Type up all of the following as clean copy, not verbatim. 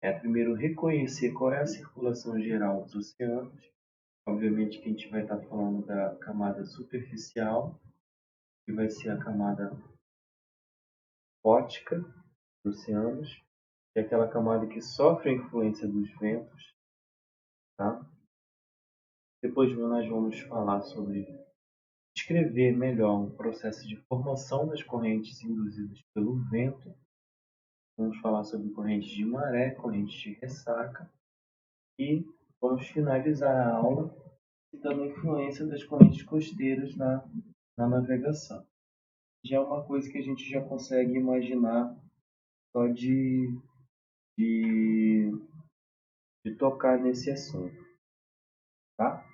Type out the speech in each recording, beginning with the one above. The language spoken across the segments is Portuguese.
é primeiro reconhecer qual é a circulação geral dos oceanos. Obviamente que a gente vai estar falando da camada superficial, que vai ser a camada ótica dos oceanos, que é aquela camada que sofre a influência dos ventos, tá? Depois nós vamos falar sobre descrever melhor o processo de formação das correntes induzidas pelo vento. Vamos falar sobre correntes de maré, correntes de ressaca e vamos finalizar a aula citando a influência das correntes costeiras na navegação. Já é uma coisa que a gente já consegue imaginar só de, de tocar nesse assunto, tá?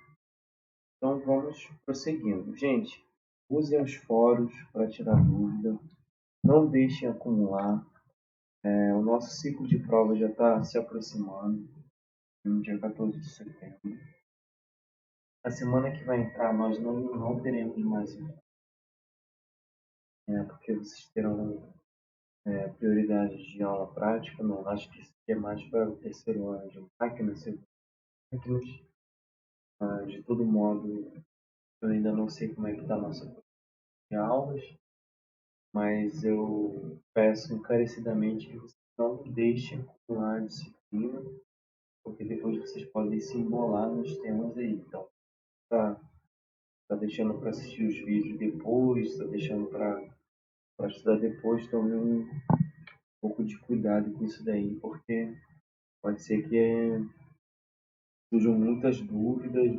Então vamos prosseguindo. Gente, usem os fóruns para tirar dúvida, não deixem acumular. O nosso ciclo de prova já está se aproximando, no dia 14 de setembro. A semana que vai entrar nós não teremos mais, porque vocês terão prioridade de aula prática. Não, acho que isso aqui é mais para o terceiro ano de máquinas, segundo máquinas. De todo modo, eu ainda não sei como é que está a nossa de aulas, mas eu peço encarecidamente que vocês não deixem acumular a disciplina, porque depois vocês podem se embolar nos temas aí. Então, tá deixando para assistir os vídeos depois, tá deixando para estudar depois, tome um pouco de cuidado com isso daí, porque pode ser que surjam muitas dúvidas,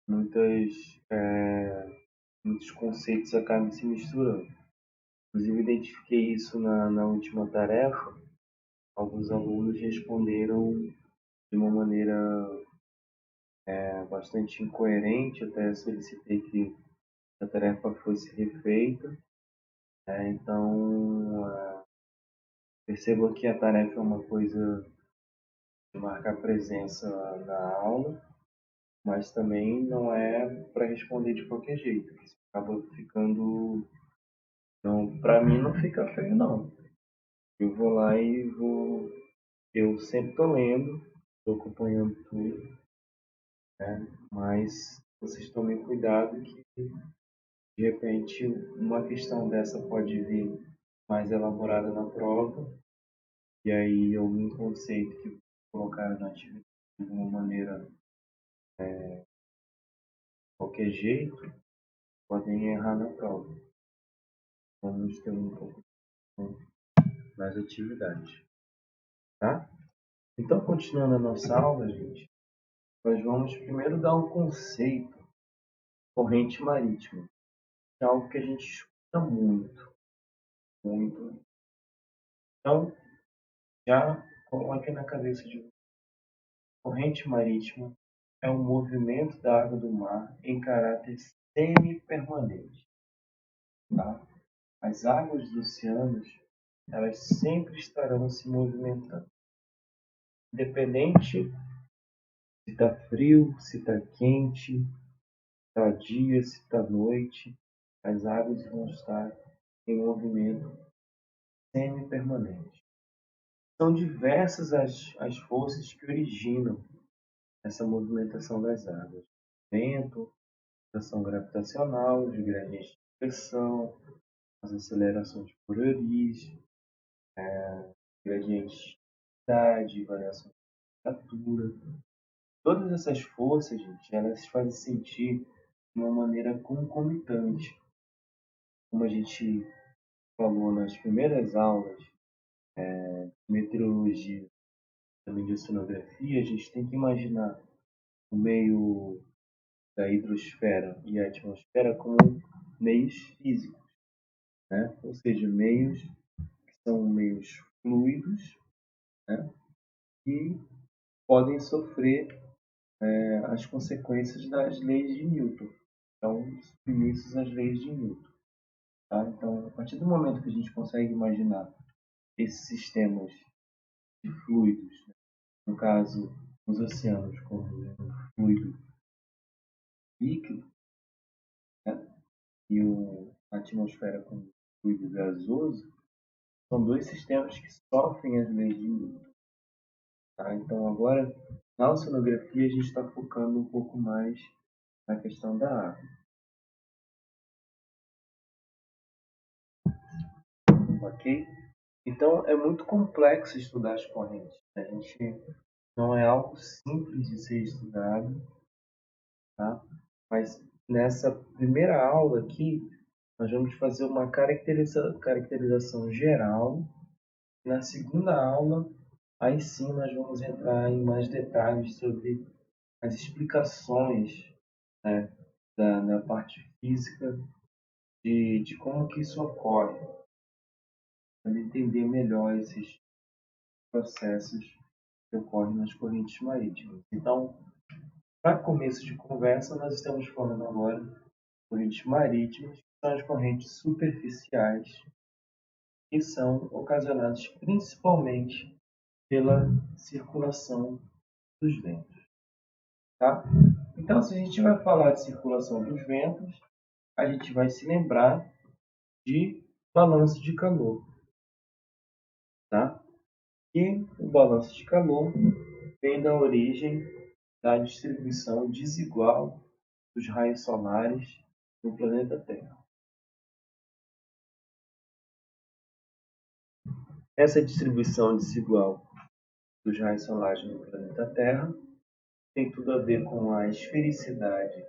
muitas, muitos conceitos acabem se misturando. Inclusive, identifiquei isso na última tarefa. Alguns alunos responderam de uma maneira bastante incoerente, até solicitei que a tarefa fosse refeita. Então, percebo que a tarefa é uma coisa de marcar presença na aula, mas também não é para responder de qualquer jeito. Isso acaba ficando. Não, para mim não fica feio, não. Eu vou lá e vou. Eu sempre estou lendo, estou acompanhando tudo, né? Mas vocês tomem cuidado que de repente uma questão dessa pode vir mais elaborada na prova, e aí algum conceito que colocaram na atividade de uma maneira qualquer jeito, podem errar na prova. Vamos ter um pouco mais atividade, tá? Então, continuando a nossa aula, gente, nós vamos primeiro dar um conceito, corrente marítima, que é algo que a gente escuta muito, muito. Então, já coloque na cabeça de vocês. Corrente marítima é um movimento da água do mar em caráter semi-permanente, tá? As águas dos oceanos, elas sempre estarão se movimentando. Independente se está frio, se está quente, se está dia, se está noite, as águas vão estar em movimento semi-permanente. São diversas as forças que originam essa movimentação das águas. Vento, atração gravitacional, os gradientes de pressão, as acelerações por origem, gradientes de umidade, variação de temperatura. Todas essas forças, gente, elas se fazem sentir de uma maneira concomitante. Como a gente falou nas primeiras aulas de meteorologia, também de oceanografia, a gente tem que imaginar o meio da hidrosfera e a atmosfera como meios físicos, né? Ou seja, meios que são meios fluidos, né? Que podem sofrer as consequências das leis de Newton. Então, submissos às leis de Newton. Tá? Então, a partir do momento que a gente consegue imaginar esses sistemas de fluidos, né? No caso, os oceanos como um fluido líquido, né? E a atmosfera como um fluido gasoso, são dois sistemas que sofrem as leis de Newton. Tá? Então agora, na oceanografia, a gente está focando um pouco mais na questão da água. Ok? Então é muito complexo estudar as correntes. A gente não é algo simples de ser estudado, tá? Mas nessa primeira aula aqui, nós vamos fazer uma caracterização geral. Na segunda aula, aí sim nós vamos entrar em mais detalhes sobre as explicações, né, da parte física de como que isso ocorre, para entender melhor esses processos que ocorrem nas correntes marítimas. Então, para começo de conversa, nós estamos falando agora de correntes marítimas, que são as correntes superficiais, que são ocasionadas principalmente pela circulação dos ventos. Tá? Então, se a gente vai falar de circulação dos ventos, a gente vai se lembrar de balanço de calor. Tá? E o balanço de calor vem da origem da distribuição desigual dos raios solares no planeta Terra. Essa distribuição desigual dos raios solares no planeta Terra tem tudo a ver com a esfericidade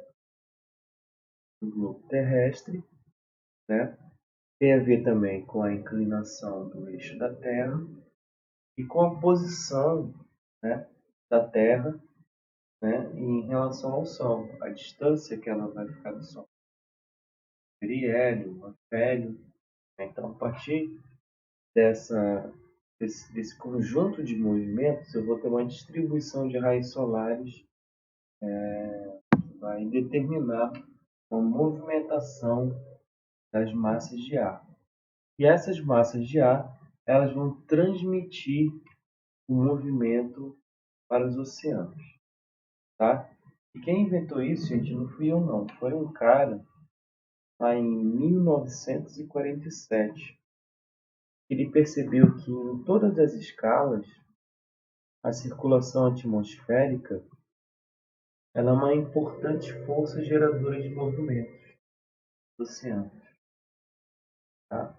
do globo terrestre, né? Tem a ver também com a inclinação do eixo da Terra e com a posição, né, da Terra, né, em relação ao Sol, a distância que ela vai ficar do Sol. Periélio, afélio. Então, a partir desse conjunto de movimentos, eu vou ter uma distribuição de raios solares que vai determinar uma movimentação das massas de ar. E essas massas de ar, elas vão transmitir o movimento para os oceanos, tá? E quem inventou isso, gente, não fui eu não, foi um cara lá em 1947. Ele percebeu que em todas as escalas a circulação atmosférica ela é uma importante força geradora de movimentos do oceano. Tá?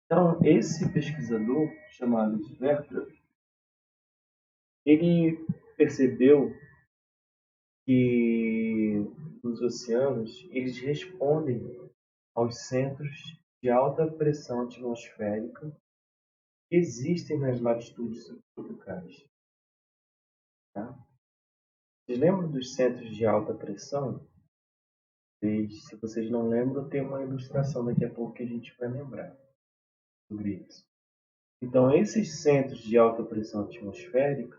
Então, esse pesquisador, chamado Sverdrup, ele percebeu que os oceanos eles respondem aos centros de alta pressão atmosférica que existem nas latitudes subtropicais. Tá? Vocês lembram dos centros de alta pressão? Se vocês não lembram, tem uma ilustração daqui a pouco que a gente vai lembrar sobre isso. Então, esses centros de alta pressão atmosférica,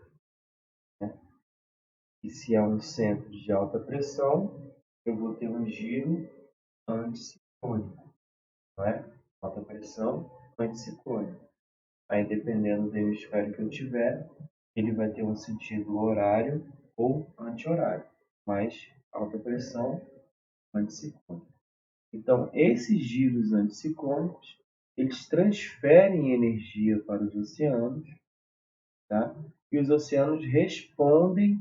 né, e se é um centro de alta pressão, eu vou ter um giro anticiclônico, não é? Alta pressão anticiclônico. Aí, dependendo do hemisfério que eu tiver, ele vai ter um sentido horário ou anti-horário, mas alta pressão anticiclônica. Então, esses giros anticiclônicos, eles transferem energia para os oceanos, tá? E os oceanos respondem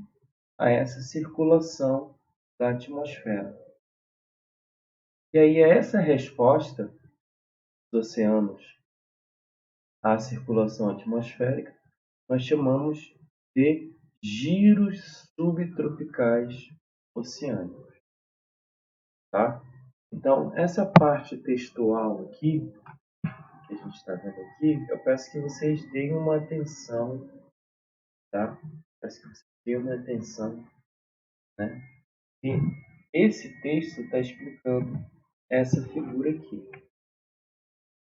a essa circulação da atmosfera. E aí, essa resposta dos oceanos à circulação atmosférica, nós chamamos de giros subtropicais oceânicos. Tá? Então, essa parte textual aqui, que a gente está vendo aqui, eu peço que vocês deem uma atenção, tá? Peço que vocês deem uma atenção, né? E esse texto está explicando essa figura aqui,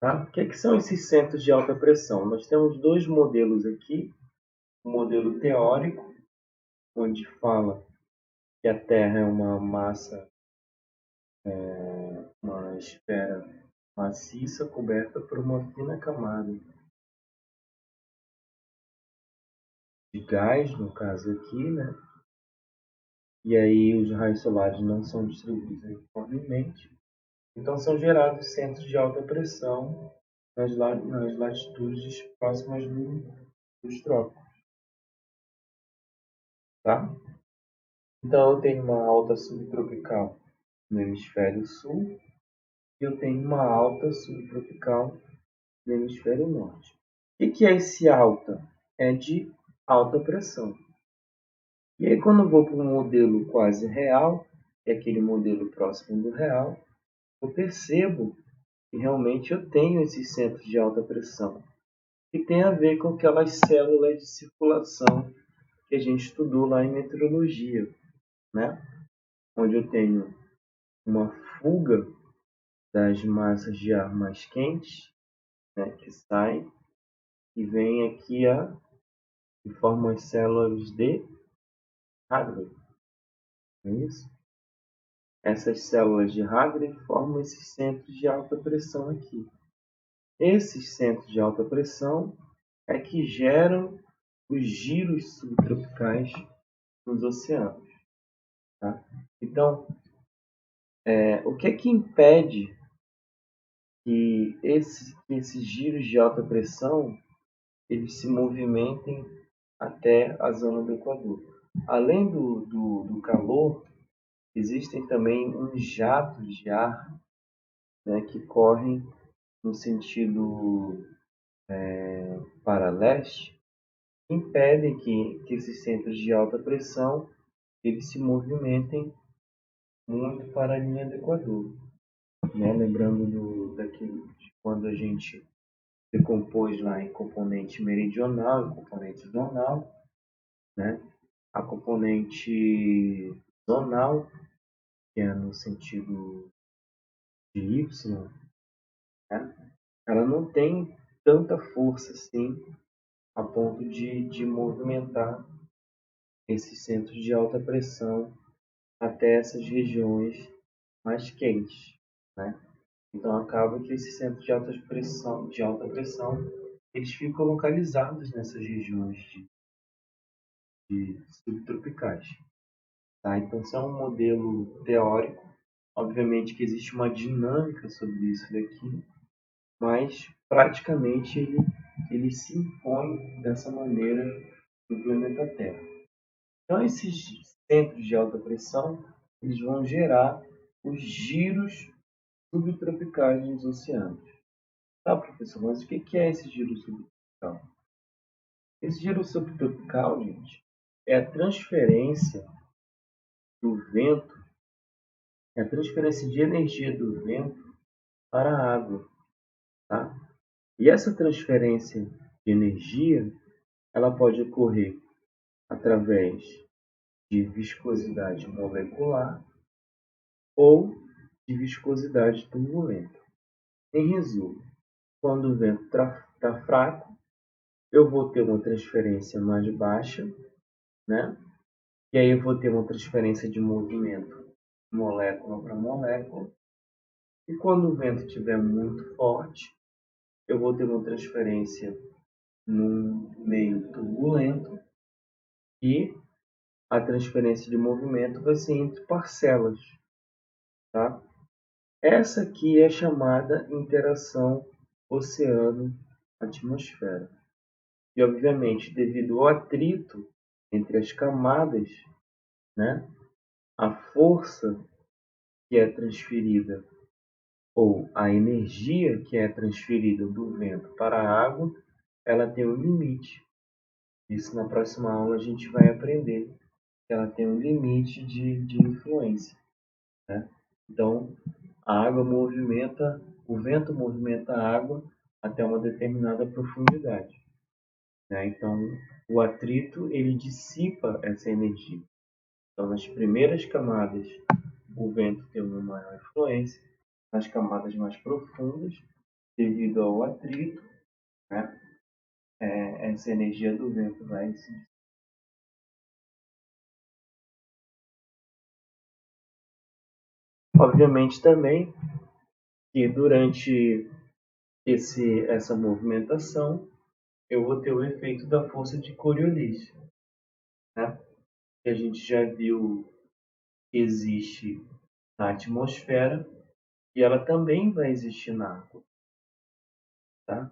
tá? O que são esses centros de alta pressão? Nós temos dois modelos aqui, o modelo teórico, onde fala que a Terra é uma massa, uma esfera maciça coberta por uma fina camada de gás, no caso aqui, né? E aí os raios solares não são distribuídos uniformemente. Então são gerados centros de alta pressão nas latitudes próximas dos trópicos. tá? Então eu tenho uma alta subtropical no hemisfério sul e eu tenho uma alta subtropical no hemisfério norte. O que é esse alta? É de alta pressão. E aí quando eu vou para um modelo quase real, que é aquele modelo próximo do real, eu percebo que realmente eu tenho esses centros de alta pressão, que tem a ver com aquelas células de circulação que a gente estudou lá em meteorologia, né? Onde eu tenho uma fuga das massas de ar mais quentes, né, que saem e vem aqui e formam as células de Hagley, não é isso? Essas células de Hagley formam esses centros de alta pressão aqui. Esses centros de alta pressão é que geram os giros subtropicais nos oceanos. Tá? Então, o que é que impede que esses giros de alta pressão eles se movimentem até a zona do Equador? Além do calor, existem também uns jatos de ar, né, que correm no sentido para leste, que impedem que esses centros de alta pressão eles se movimentem muito para a linha do Equador. Né? Lembrando de quando a gente decompôs lá em componente meridional e componente zonal, né? A componente zonal, que é no sentido de y, né? Ela não tem tanta força assim a ponto de movimentar esses centros de alta pressão até essas regiões mais quentes, né? Então acaba que esses centros de alta pressão, eles ficam localizados nessas regiões de subtropicais. Tá? Então isso é um modelo teórico. Obviamente que existe uma dinâmica sobre isso daqui, mas praticamente ele se impõe dessa maneira no planeta Terra. Então esses centros de alta pressão eles vão gerar os giros subtropicais nos oceanos. Tá, professor, mas o que é esse giro subtropical? Esse giro subtropical, gente, é a transferência do vento, é a transferência de energia do vento para a água, tá? E essa transferência de energia, ela pode ocorrer através de viscosidade molecular ou de viscosidade turbulenta. Em resumo, quando o vento está fraco, eu vou ter uma transferência mais baixa, né? E aí eu vou ter uma transferência de movimento molécula para molécula. E quando o vento estiver muito forte, eu vou ter uma transferência num meio turbulento e a transferência de movimento vai ser entre parcelas. Tá? Essa aqui é chamada interação oceano-atmosfera. E, obviamente, devido ao atrito entre as camadas, né, a força que é transferida ou a energia que é transferida do vento para a água, ela tem um limite. Isso na próxima aula a gente vai aprender que ela tem um limite de influência. Né? Então, a água movimenta, o vento movimenta a água até uma determinada profundidade. Né? Então, o atrito ele dissipa essa energia. Então, nas primeiras camadas, o vento tem uma maior influência. Nas camadas mais profundas, devido ao atrito, né? Essa energia do vento vai se. Obviamente também que durante essa movimentação eu vou ter o efeito da força de Coriolis, né? Que a gente já viu que existe na atmosfera e ela também vai existir na água. Tá?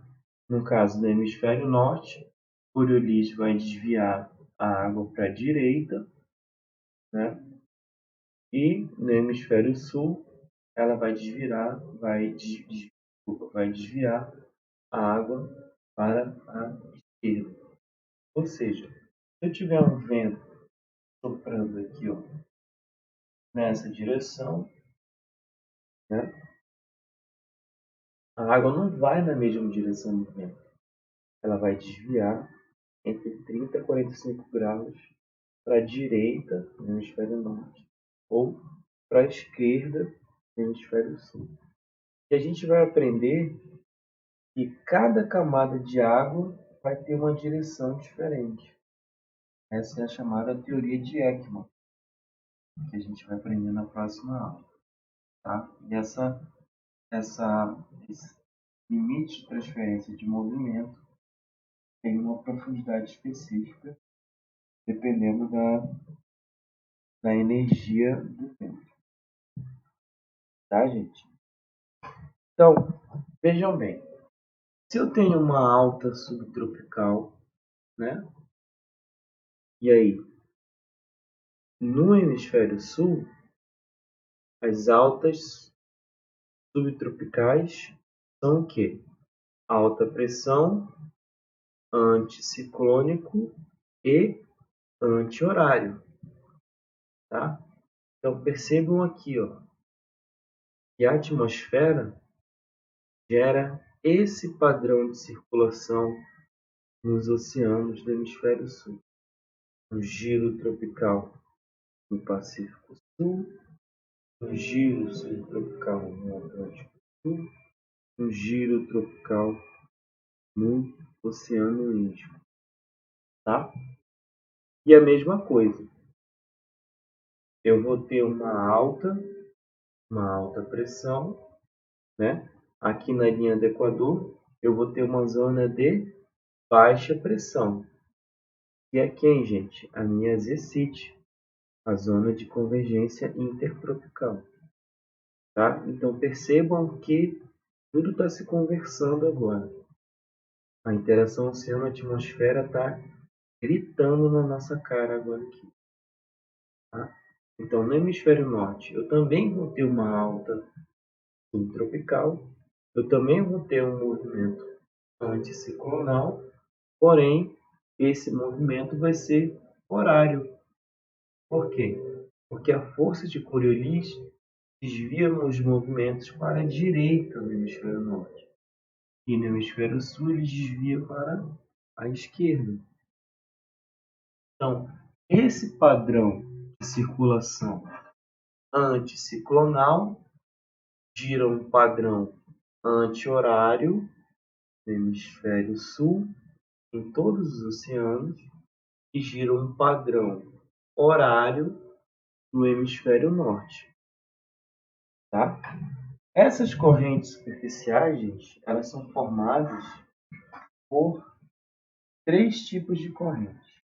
No caso do hemisfério norte, Coriolis vai desviar a água para a direita, né? E no hemisfério sul, ela vai desviar a água para a esquerda. Ou seja, se eu tiver um vento soprando aqui, ó, nessa direção, né? A água não vai na mesma direção do vento. Ela vai desviar entre 30 e 45 graus para a direita, no hemisfério norte, ou para a esquerda, no hemisfério sul. E a gente vai aprender que cada camada de água vai ter uma direção diferente. Essa é a chamada teoria de Ekman, que a gente vai aprender na próxima aula. Tá? E esse limite de transferência de movimento tem uma profundidade específica, dependendo da energia do vento. Tá, gente? Então, vejam bem. Se eu tenho uma alta subtropical, né? E aí, no hemisfério sul, as altas subtropicais são o quê? Alta pressão, anticiclônico e anti-horário, tá? Então percebam aqui, ó, que a atmosfera gera esse padrão de circulação nos oceanos do hemisfério sul. Um giro tropical no Pacífico Sul, um giro subtropical no Atlântico Sul, um giro tropical no Oceano Índico, tá? E a mesma coisa, eu vou ter uma alta pressão, né? Aqui na linha do Equador, eu vou ter uma zona de baixa pressão. E é quem, gente? A minha ZCIT, a zona de convergência intertropical. Tá? Então percebam que tudo está se conversando agora. A interação oceano-atmosfera está gritando na nossa cara agora aqui. Tá? Então, no hemisfério norte, eu também vou ter uma alta subtropical, eu também vou ter um movimento anticiclonal, porém, esse movimento vai ser horário. Por quê? Porque a força de Coriolis desvia os movimentos para a direita no hemisfério norte. E no hemisfério sul ele desvia para a esquerda. Então, esse padrão de circulação anticiclonal gira um padrão anti-horário no hemisfério sul, em todos os oceanos, e gira um padrão horário no hemisfério norte. Tá? Essas correntes superficiais, gente, elas são formadas por três tipos de correntes.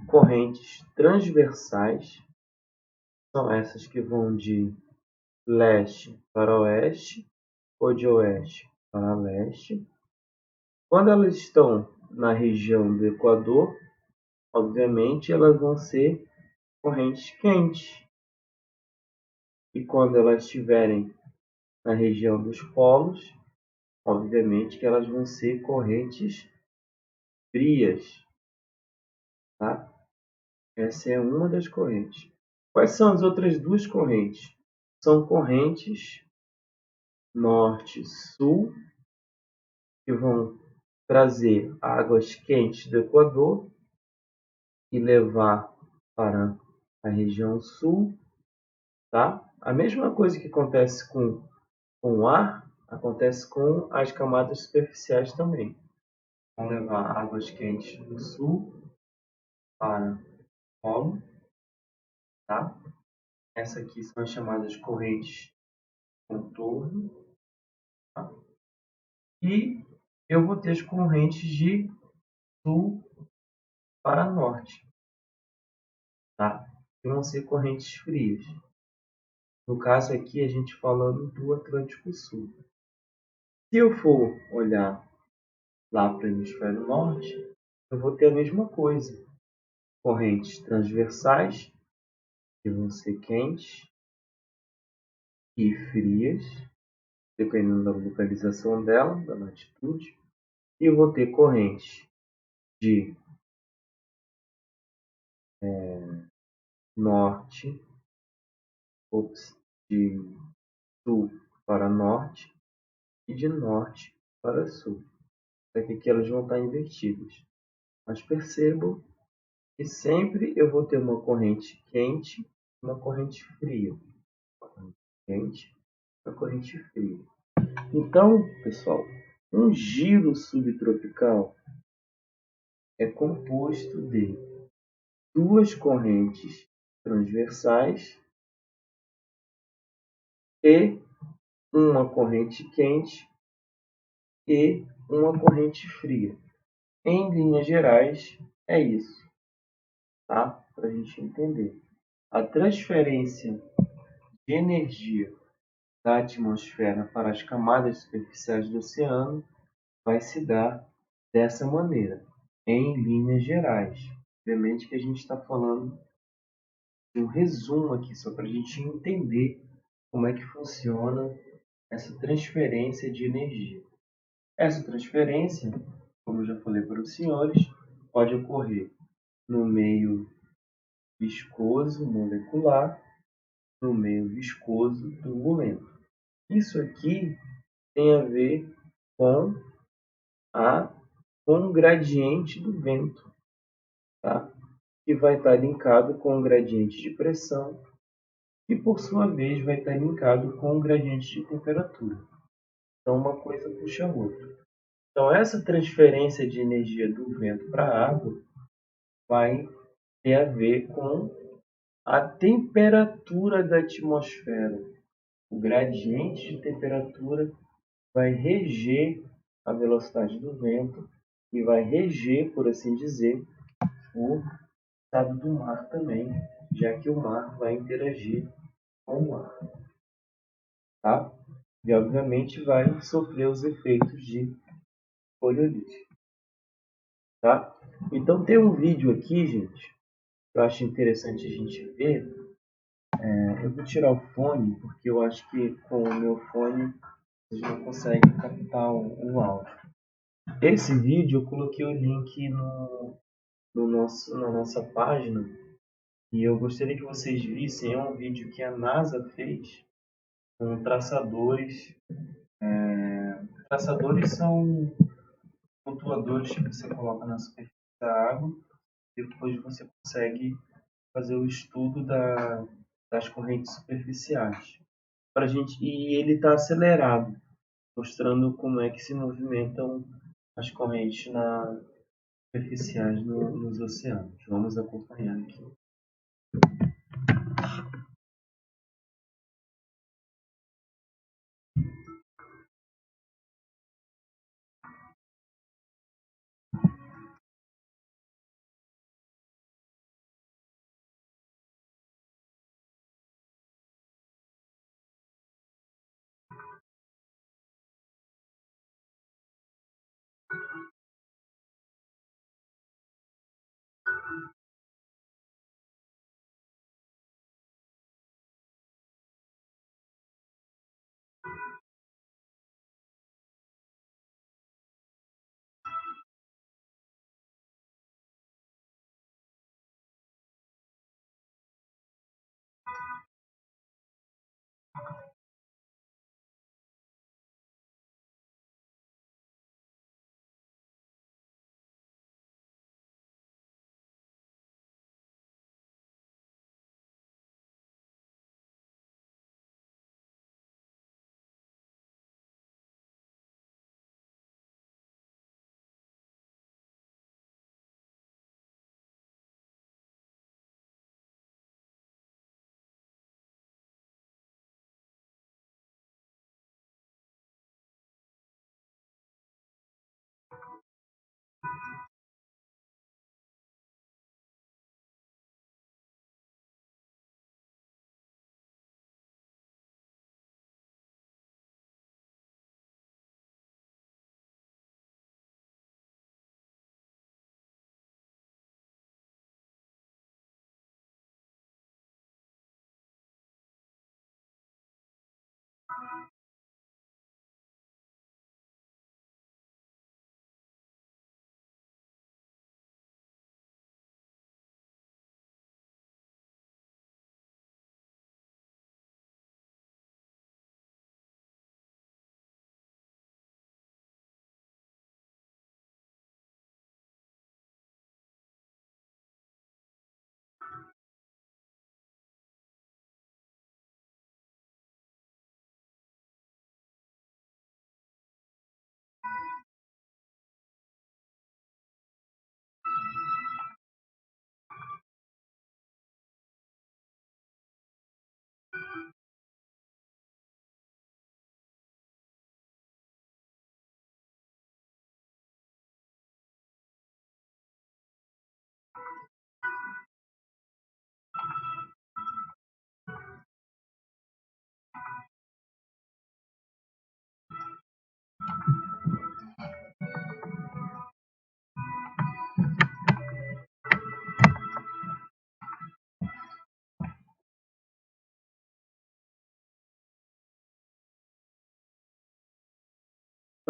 Correntes transversais, são essas que vão de leste para oeste ou de oeste para leste. Quando elas estão na região do Equador, obviamente elas vão ser correntes quentes. E quando elas estiverem na região dos polos, obviamente que elas vão ser correntes frias. Tá? Essa é uma das correntes. Quais são as outras duas correntes? São correntes norte-sul, que vão trazer águas quentes do Equador e levar para a região sul. Tá? A mesma coisa que acontece com o ar, acontece com as camadas superficiais também. Vão levar águas quentes do sul para o polo. Tá? Essa aqui são as chamadas correntes contorno. Tá? E eu vou ter as correntes de sul para norte. Tá? Que vão ser correntes frias. No caso aqui, a gente falando do Atlântico Sul. Se eu for olhar lá para o hemisfério norte, eu vou ter a mesma coisa. correntes transversais, que vão ser quentes e frias, dependendo da localização dela, da latitude. E vou ter correntes de norte, de sul para norte e de norte para sul. Só que aqui elas vão estar invertidas. Mas percebam que sempre eu vou ter uma corrente quente e uma corrente fria. Quente e uma corrente fria. Então, pessoal, um giro subtropical é composto de duas correntes transversais e uma corrente quente e uma corrente fria. Em linhas gerais, é isso, tá? Para a gente entender. A transferência de energia da atmosfera para as camadas superficiais do oceano vai se dar dessa maneira, em linhas gerais. Obviamente que a gente está falando de um resumo aqui, só para a gente entender como é que funciona essa transferência de energia. Essa transferência, como eu já falei para os senhores, pode ocorrer no meio viscoso molecular, no meio viscoso turbulento. Isso aqui tem a ver com com o gradiente do vento, tá? Que vai estar linkado com o gradiente de pressão, que por sua vez vai estar linkado com o gradiente de temperatura. Então uma coisa puxa a outra. Então essa transferência de energia do vento para a água vai ter a ver com a temperatura da atmosfera. O gradiente de temperatura vai reger a velocidade do vento e vai reger, por assim dizer, o estado do mar também, já que o mar vai interagir com o ar, tá? E obviamente vai sofrer os efeitos de Coriolis, tá? Então tem um vídeo aqui, gente, que eu acho interessante a gente ver. Eu vou tirar o fone, porque eu acho que com o meu fone a gente não consegue captar o áudio. Esse vídeo eu coloquei o link na nossa página e eu gostaria que vocês vissem. É um vídeo que a NASA fez com traçadores. Traçadores são flutuadores que você coloca na superfície da água e depois você consegue fazer o estudo das correntes superficiais. E ele está acelerado, mostrando como é que se movimentam as correntes superficiais nos oceanos. Vamos acompanhar aqui.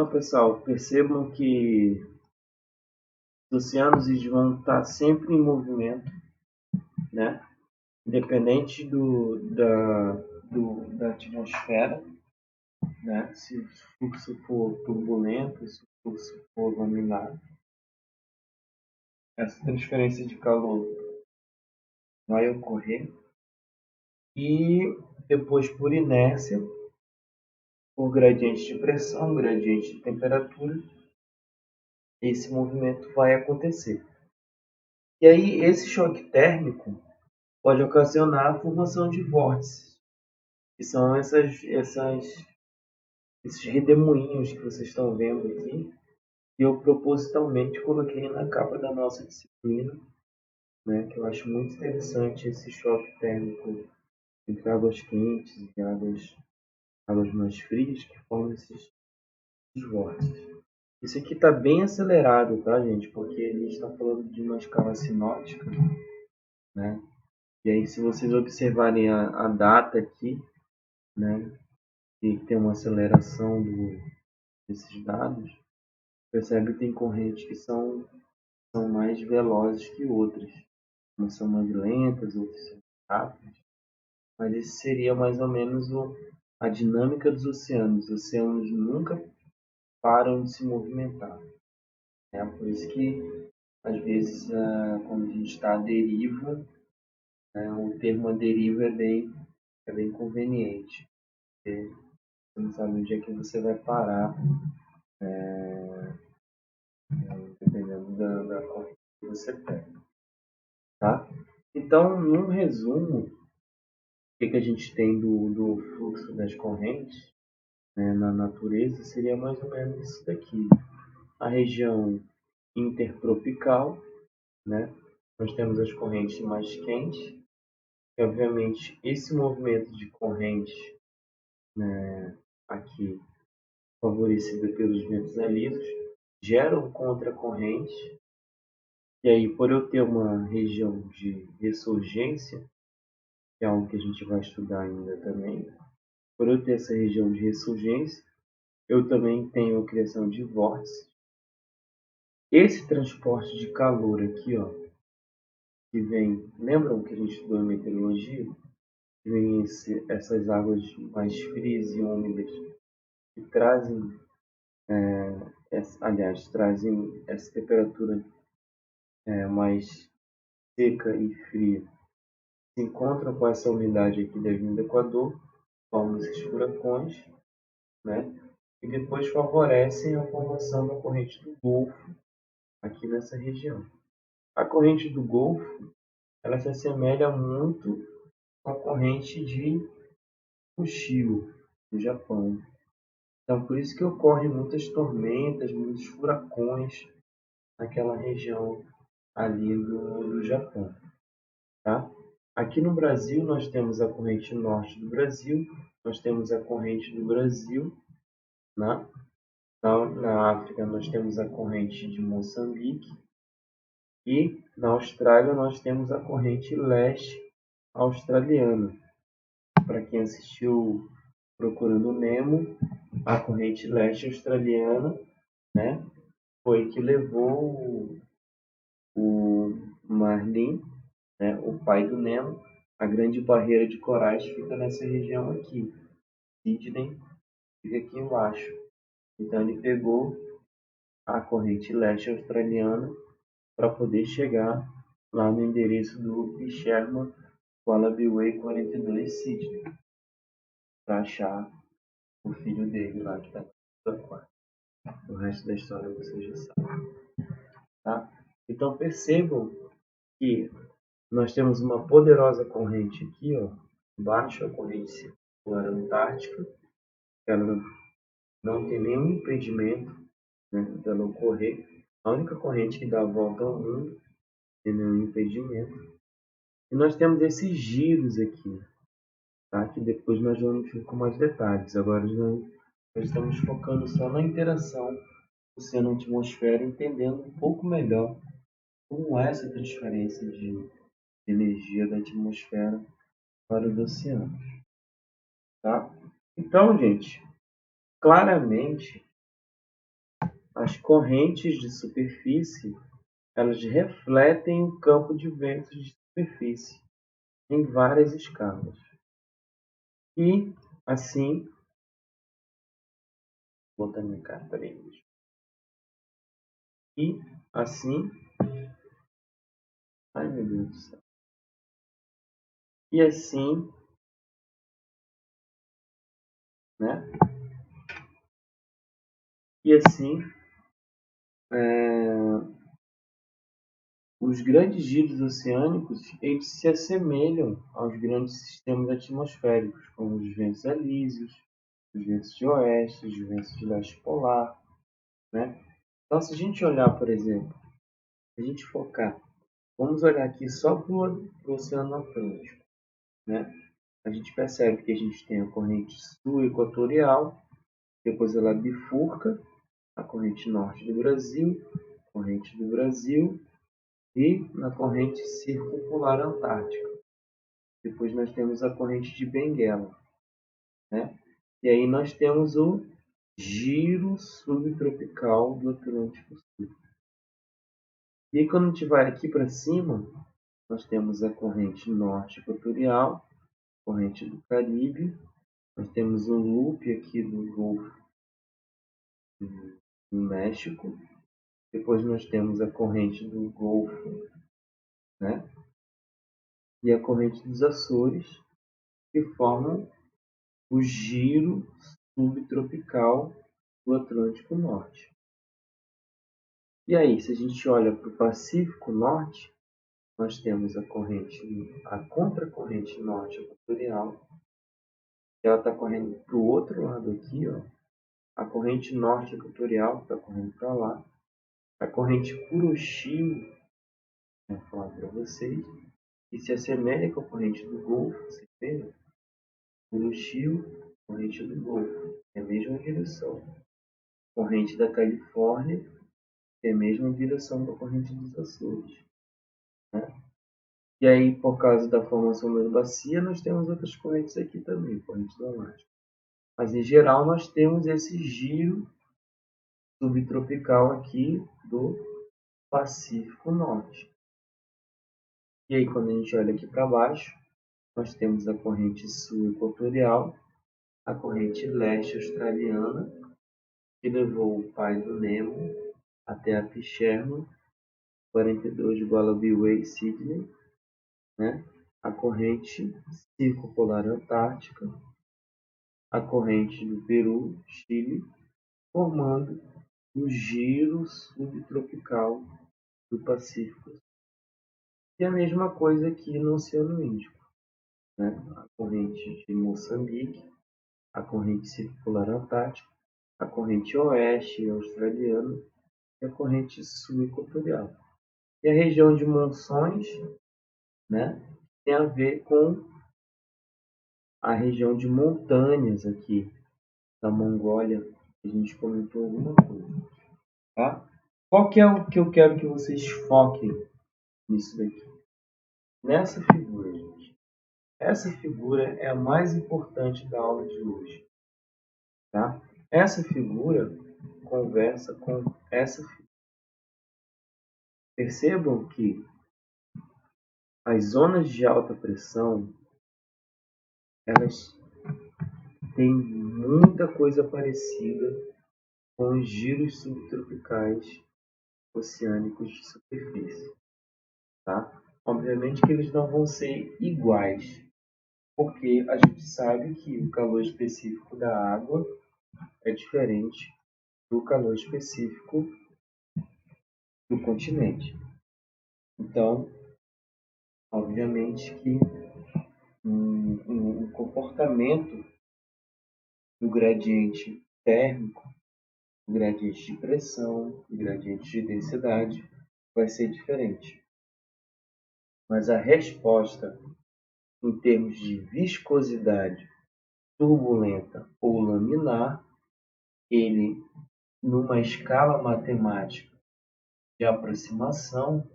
Então, pessoal, percebam que os oceanos eles vão estar sempre em movimento, né? Independente da atmosfera, né? Se o fluxo for turbulento, se o fluxo for laminar, essa transferência de calor vai ocorrer e depois, por inércia, por gradiente de pressão, gradiente de temperatura, esse movimento vai acontecer. E aí, esse choque térmico pode ocasionar a formação de vórtices, que são esses redemoinhos que vocês estão vendo aqui, que eu propositalmente coloquei na capa da nossa disciplina, né, que eu acho muito interessante esse choque térmico entre águas quentes e águas mais frias, que formam esses vórtices. Isso aqui está bem acelerado, tá, gente? Porque a gente está falando de uma escala sinótica, né? E aí, se vocês observarem a data aqui, né, e tem uma aceleração desses dados, percebe que tem correntes que são mais velozes que outras. Umas são mais lentas, outras são rápidas. Mas esse seria mais ou menos a dinâmica dos oceanos. Os oceanos nunca param de se movimentar. É por isso que, às vezes, quando a gente está à deriva, o termo à deriva é bem conveniente. Porque você não sabe onde é que você vai parar, dependendo da corrente que você pega. Tá? Então, num resumo, o que a gente tem do fluxo das correntes, né, na natureza seria mais ou menos isso daqui. A região intertropical, né, nós temos as correntes mais quentes, e obviamente esse movimento de corrente, né, aqui favorecido pelos ventos alisos, geram contracorrentes, e aí por eu ter uma região de ressurgência, que é algo que a gente vai estudar ainda também, por eu ter essa região de ressurgência, eu também tenho a criação de vórtices. Esse transporte de calor aqui, ó, que vem, lembram que a gente estudou em meteorologia? Que vem essas águas mais frias e úmidas que trazem, trazem essa temperatura mais seca e fria. Se encontram com essa umidade aqui da vinda do Equador, formam esses furacões, né? E depois favorecem a formação da corrente do Golfo aqui nessa região. A corrente do Golfo, ela se assemelha muito com a corrente de Kushiro, no Japão. Então, por isso que ocorrem muitas tormentas, muitos furacões naquela região ali do Japão. Tá? Aqui no Brasil, nós temos a corrente norte do Brasil, nós temos a corrente do Brasil, né? Na África, nós temos a corrente de Moçambique, e na Austrália, nós temos a corrente leste australiana. Para quem assistiu Procurando Nemo, a corrente leste australiana, né, foi que levou o Marlin, né, o pai do Nemo. A grande barreira de corais fica nessa região aqui. Sydney fica aqui embaixo. Então ele pegou a corrente leste australiana para poder chegar lá no endereço do Sherman Wallaby Way 42 Sydney, para achar o filho dele lá que está no aquário. O resto da história você já sabe. Tá? Então percebam que nós temos uma poderosa corrente aqui, ó, embaixo, a corrente circular antártica. Ela não tem nenhum impedimento, né, dela ocorrer. A única corrente que dá a volta ao mundo tem nenhum impedimento. E nós temos esses giros aqui, tá? Que depois nós vamos ver com mais detalhes. Agora nós estamos focando só na interação oceano-atmosfera, entendendo um pouco melhor como é essa transferência de energia da atmosfera para os oceanos. Tá? Então, gente, claramente as correntes de superfície, elas refletem o campo de ventos de superfície em várias escalas. E assim, vou botar minha carta aí. E assim, ai meu Deus do céu. E assim, né? E assim, os grandes giros oceânicos, eles se assemelham aos grandes sistemas atmosféricos, como os ventos alísios, os ventos de oeste, os ventos de leste polar, né? Então, se a gente olhar, por exemplo, se a gente focar, vamos olhar aqui só para o Oceano Atlântico, né? A gente percebe que a gente tem a corrente sul equatorial, depois ela bifurca, a corrente norte do Brasil, corrente do Brasil e na corrente circumpolar antártica. Depois nós temos a corrente de Benguela, né? E aí nós temos o giro subtropical do Atlântico Sul. E quando a gente vai aqui para cima, nós temos a corrente norte equatorial, corrente do Caribe, nós temos um loop aqui do Golfo do México, depois nós temos a corrente do Golfo, né? E a corrente dos Açores, que formam o giro subtropical do Atlântico Norte. E aí, se a gente olha para o Pacífico Norte, nós temos a contracorrente norte equatorial, que ela está correndo para o outro lado aqui, ó. A corrente norte equatorial está correndo para lá. A corrente Kuroshio, vou falar para vocês, que se assemelha com a corrente do Golfo, você vê? Kuroshio, corrente do Golfo, é a mesma direção. Corrente da Califórnia, é a mesma direção da corrente dos Açores, né? E aí, por causa da formação da bacia, nós temos outras correntes aqui também, corrente do Atlântico. Mas, em geral, nós temos esse giro subtropical aqui do Pacífico Norte. E aí, quando a gente olha aqui para baixo, nós temos a corrente sul equatorial, a corrente leste australiana, que levou o pai do Nemo até a Pitcairn, 42 Wallaby Way, Sydney, né? A corrente circumpolar antártica, a corrente do Peru, Chile, formando o giro subtropical do Pacífico. E a mesma coisa aqui no Oceano Índico, né? A corrente de Moçambique, a corrente circular antártica, a corrente oeste australiana e a corrente sul equatorial. E a região de monções, né, tem a ver com a região de montanhas aqui da Mongólia, que a gente comentou alguma coisa, tá? Qual que é o que eu quero que vocês foquem nisso daqui? Nessa figura, gente. Essa figura é a mais importante da aula de hoje, tá? Essa figura conversa com essa figura. Percebam que as zonas de alta pressão, elas têm muita coisa parecida com os giros subtropicais oceânicos de superfície, tá? Obviamente que eles não vão ser iguais, porque a gente sabe que o calor específico da água é diferente do calor específico do continente. Então, obviamente que o comportamento do gradiente térmico, do gradiente de pressão, do gradiente de densidade vai ser diferente. Mas a resposta em termos de viscosidade turbulenta ou laminar, ele, numa escala matemática de aproximação,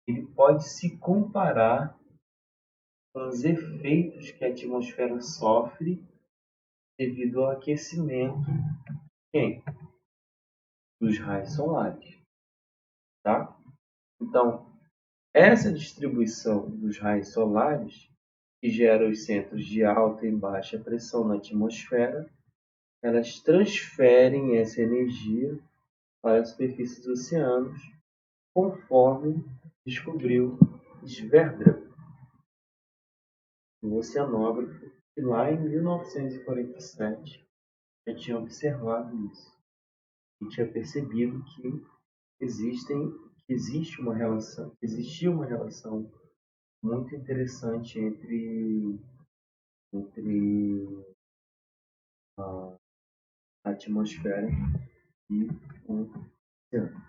ele pode se comparar com os efeitos que a atmosfera sofre devido ao aquecimento. Quem? dos raios solares, tá? Então, essa distribuição dos raios solares, que gera os centros de alta e baixa pressão na atmosfera, elas transferem essa energia para a superfície dos oceanos, conforme descobriu Sverdrup, um oceanógrafo, que lá em 1947 já tinha observado isso e tinha percebido que existia uma relação muito interessante entre a atmosfera e o oceano.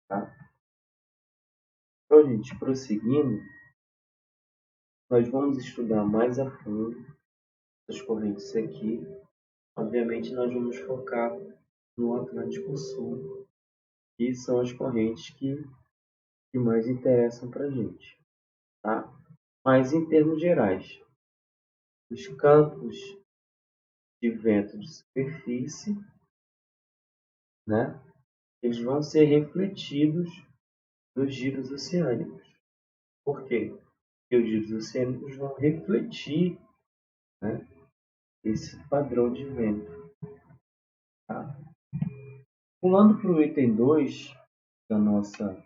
Tá? Então, gente, prosseguindo, nós vamos estudar mais a fundo essas correntes aqui. Obviamente, nós vamos focar no Atlântico Sul, que são as correntes que mais interessam para a gente. Tá? Mas, em termos gerais, os campos de vento de superfície, né, eles vão ser refletidos nos giros oceânicos. Por quê? Porque os giros oceânicos vão refletir, né, esse padrão de vento. Tá? Pulando para o item 2 da nossa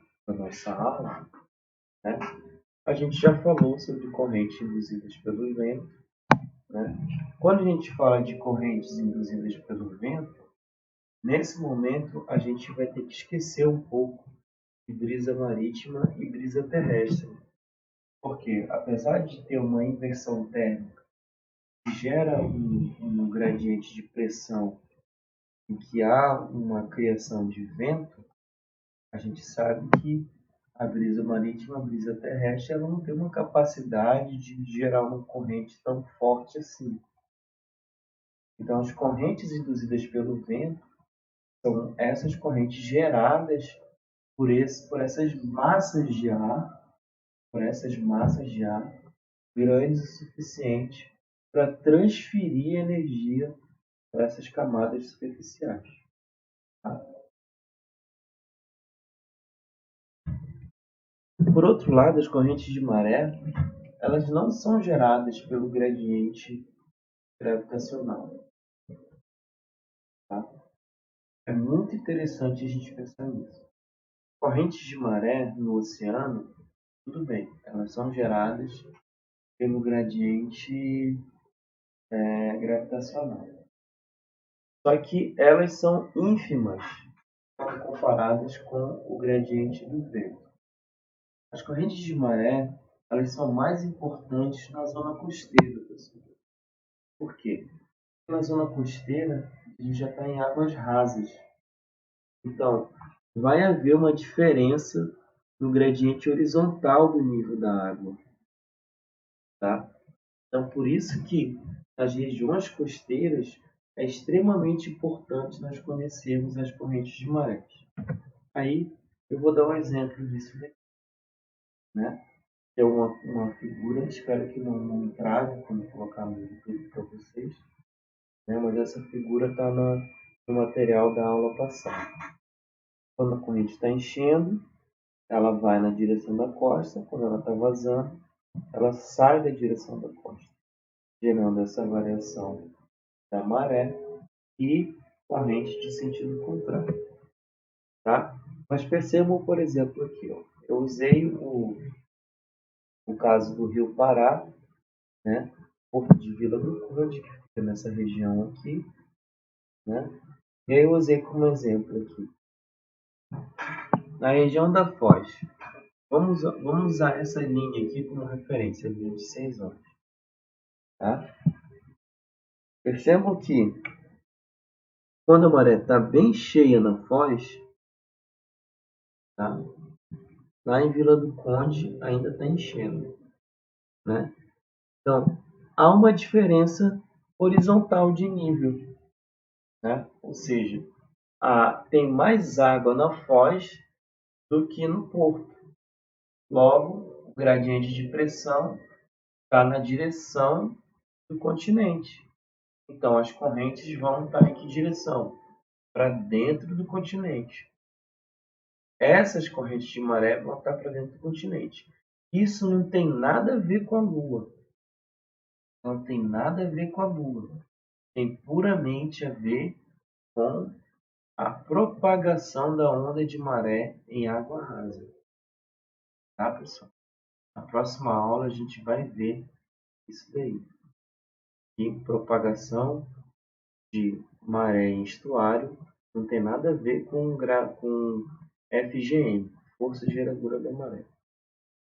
aula, né, a gente já falou sobre correntes induzidas pelo vento. Né? Quando a gente fala de correntes induzidas pelo vento, nesse momento a gente vai ter que esquecer um pouco de brisa marítima e brisa terrestre. Porque, apesar de ter uma inversão térmica que gera um gradiente de pressão em que há uma criação de vento, a gente sabe que a brisa marítima, a brisa terrestre, ela não tem uma capacidade de gerar uma corrente tão forte assim. Então, as correntes induzidas pelo vento são essas correntes geradas por essas massas de ar, grandes o suficiente para transferir energia para essas camadas superficiais. Tá? Por outro lado, as correntes de maré, elas não são geradas pelo gradiente gravitacional. Tá? É muito interessante a gente pensar nisso. Correntes de maré no oceano, tudo bem, elas são geradas pelo gradiente gravitacional. Só que elas são ínfimas quando comparadas com o gradiente do vento. As correntes de maré, elas são mais importantes na zona costeira, pessoal. Por quê? Porque na zona costeira, a gente já está em águas rasas. Então, vai haver uma diferença no gradiente horizontal do nível da água. Tá? Então, por isso que nas regiões costeiras é extremamente importante nós conhecermos as correntes de marés. Aí, eu vou dar um exemplo disso daqui. Né? É uma figura, espero que não trave quando colocar no YouTube para vocês. Né? Mas essa figura está no material da aula passada. Quando a corrente está enchendo, ela vai na direção da costa. Quando ela está vazando, ela sai da direção da costa, gerando essa variação da maré e corrente de sentido contrário. Tá? Mas percebam, por exemplo, aqui, ó, eu usei o caso do Rio Pará, né? Porto de Vila do Conde, que fica nessa região aqui. Né? E aí eu usei como exemplo aqui. Na região da Foz, vamos usar essa linha aqui como referência, a linha de 6 horas. Tá? Percebam que quando a maré está bem cheia na Foz, tá? Lá em Vila do Conde ainda está enchendo. Né? Então, há uma diferença horizontal de nível. Né? Ou seja, tem mais água na Foz do que no porto. Logo, o gradiente de pressão está na direção do continente. Então, as correntes vão estar em que direção? para dentro do continente. Essas correntes de maré vão estar para dentro do continente. Isso não tem nada a ver com a Lua. Não tem nada a ver com a Lua. Tem puramente a ver com a propagação da onda de maré em água rasa. Tá, pessoal? Na próxima aula a gente vai ver isso daí. E propagação de maré em estuário não tem nada a ver com FGM, força geradora da maré.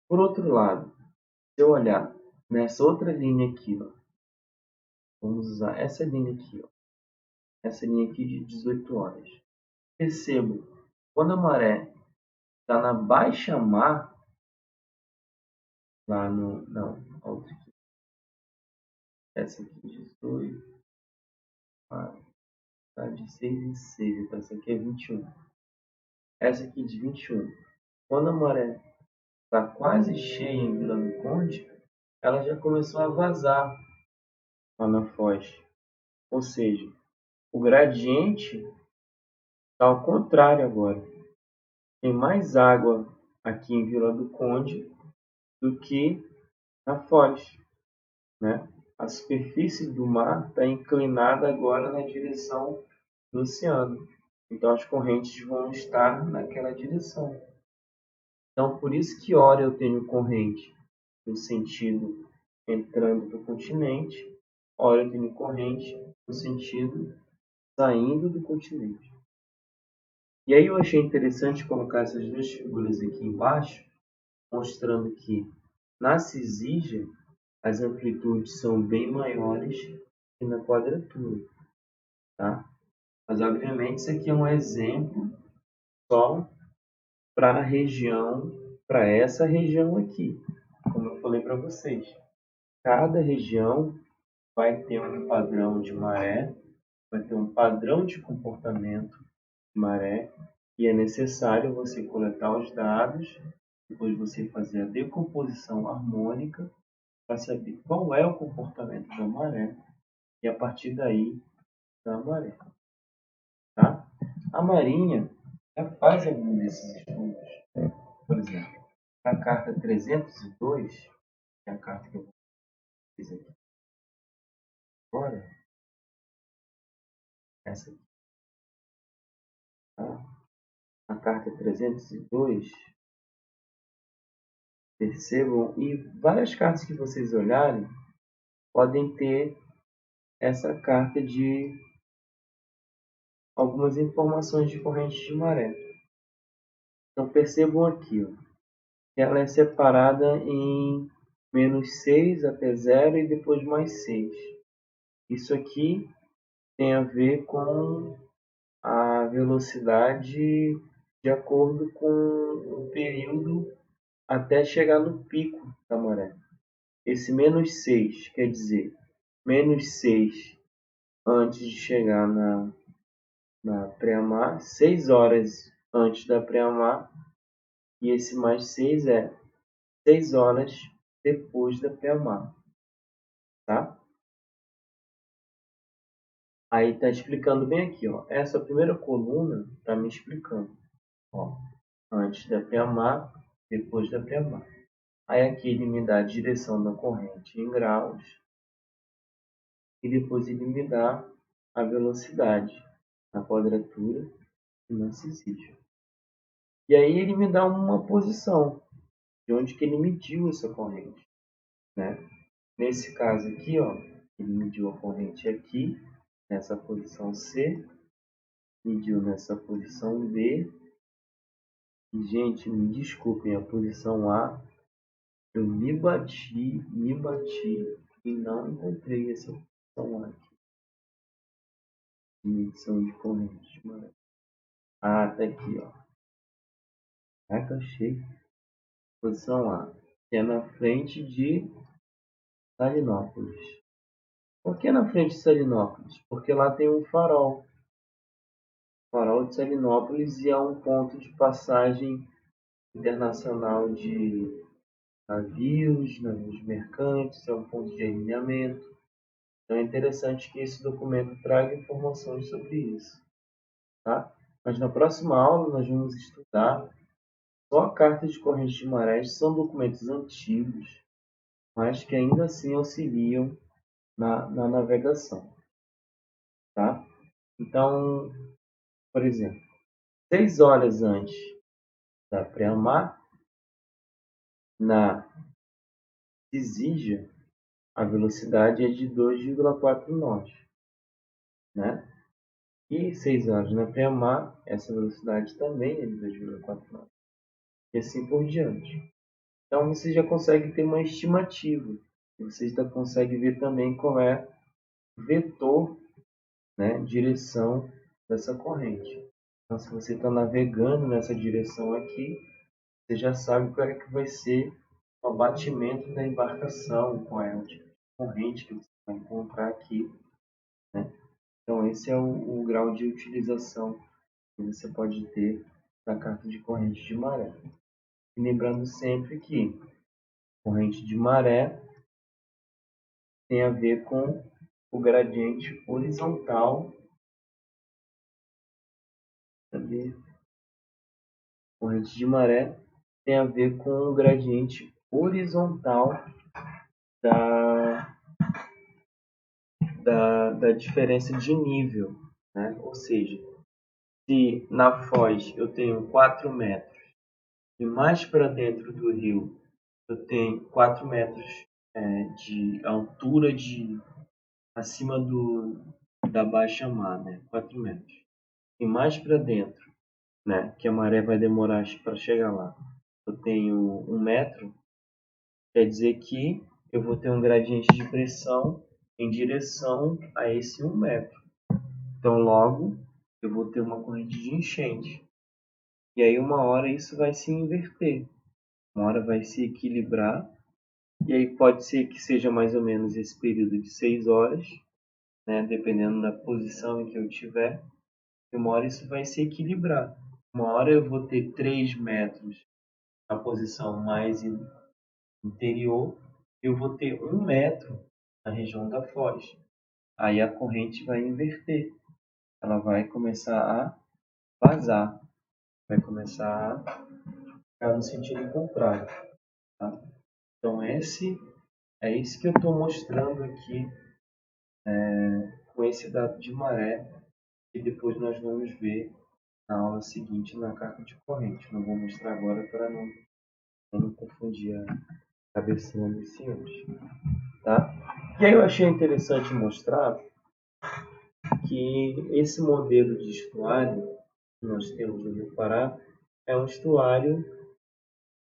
Por outro lado, se eu olhar nessa outra linha aqui, ó, vamos usar essa linha aqui, ó, essa linha aqui de 18 horas. Percebo, quando a maré está na baixa mar, lá no, não, outra aqui, essa aqui 18, tá de 6 em 6, então essa aqui é 21. Essa aqui de 21. Quando a maré está quase cheia em Vila do Conde, ela já começou a vazar lá na foz. Ou seja, o gradiente está ao contrário agora. Tem mais água aqui em Vila do Conde do que na foz, né? A superfície do mar está inclinada agora na direção do oceano. Então as correntes vão estar naquela direção. Então por isso que ora eu tenho corrente no sentido entrando para o continente, ora eu tenho corrente no sentido saindo do continente. E aí eu achei interessante colocar essas duas figuras aqui embaixo, mostrando que na cisígia as amplitudes são bem maiores que na quadratura, tá? Mas obviamente isso aqui é um exemplo só para a região, para essa região aqui, como eu falei para vocês. Cada região vai ter um padrão de maré, vai ter um padrão de comportamento de maré, e é necessário você coletar os dados, depois você fazer a decomposição harmônica para saber qual é o comportamento da maré e a partir daí da maré. Tá? A Marinha já faz algum desses estudos. Por exemplo, a carta 302, que é a carta que eu fiz aqui agora, essa aqui, tá? A carta 302, percebam, e várias cartas que vocês olharem podem ter essa carta de algumas informações de corrente de maré. Então percebam aqui, ó, que ela é separada em -6 até 0 e depois mais 6. Isso aqui tem a ver com a velocidade de acordo com o período até chegar no pico da maré. Esse -6 quer dizer -6 antes de chegar na pré-mar, 6 horas antes da pré-mar, e esse mais 6 é 6 horas depois da pré-mar. Tá? Aí está explicando bem aqui, ó. Essa primeira coluna está me explicando, ó, antes da pré-mar, depois da pré-mar. Aí aqui ele me dá a direção da corrente em graus e depois ele me dá a velocidade na quadratura e na cisígia. E aí ele me dá uma posição de onde que ele mediu essa corrente, né? Nesse caso aqui, ó, ele mediu a corrente aqui, nessa posição C, mediu nessa posição B. E, gente, me desculpem, a posição A, eu me bati e não encontrei essa posição A aqui. Medição de corrente. Ah, tá aqui, ó. Caraca, achei. Posição A, que é na frente de Salinópolis. Por que na frente de Salinópolis? Porque lá tem um farol. Farol de Salinópolis e é um ponto de passagem internacional de navios mercantes, é um ponto de alinhamento. Então é interessante que esse documento traga informações sobre isso. tá? Mas na próxima aula nós vamos estudar só a carta de corrente de marés. São documentos antigos, mas que ainda assim auxiliam na navegação, tá? Então, por exemplo, 6 horas antes da pré-mar, na Cisídia, a velocidade é de 2,4 nós, né? E 6 horas na pré-mar, essa velocidade também é de 2,4 nós. E assim por diante. Então você já consegue ter uma estimativa. Você já consegue ver também qual é o vetor, né, direção dessa corrente. Então se você está navegando nessa direção aqui, você já sabe qual é que vai ser o abatimento da embarcação, qual é o tipo de corrente que você vai encontrar aqui, né? Então esse é o grau de utilização que você pode ter da carta de corrente de maré. E lembrando sempre que corrente de maré tem a ver com o gradiente horizontal. Cadê? Corrente de maré tem a ver com o gradiente horizontal da, da diferença de nível, né? Ou seja, se na foz eu tenho 4 metros e mais para dentro do rio eu tenho 4 metros de altura acima da baixa mar, né? 4 metros. E mais para dentro, né? Que a maré vai demorar para chegar lá. Eu tenho 1 metro, quer dizer que eu vou ter um gradiente de pressão em direção a esse 1 metro. Então, logo, eu vou ter uma corrente de enchente. E aí, uma hora isso vai se inverter. Uma hora vai se equilibrar. E aí pode ser que seja mais ou menos esse período de 6 horas, né? Dependendo da posição em que eu estiver. E uma hora isso vai se equilibrar. Uma hora eu vou ter 3 metros na posição mais interior, eu vou ter 1 metro na região da foz. Aí a corrente vai inverter. Ela vai começar a vazar. Vai começar a ficar no sentido contrário. Tá? Então é isso que eu estou mostrando aqui com esse dado de maré. E depois nós vamos ver na aula seguinte na carta de corrente. Não vou mostrar agora para não confundir a cabecinha dos senhores. Tá? E aí eu achei interessante mostrar que esse modelo de estuário que nós temos no Rio Pará é um estuário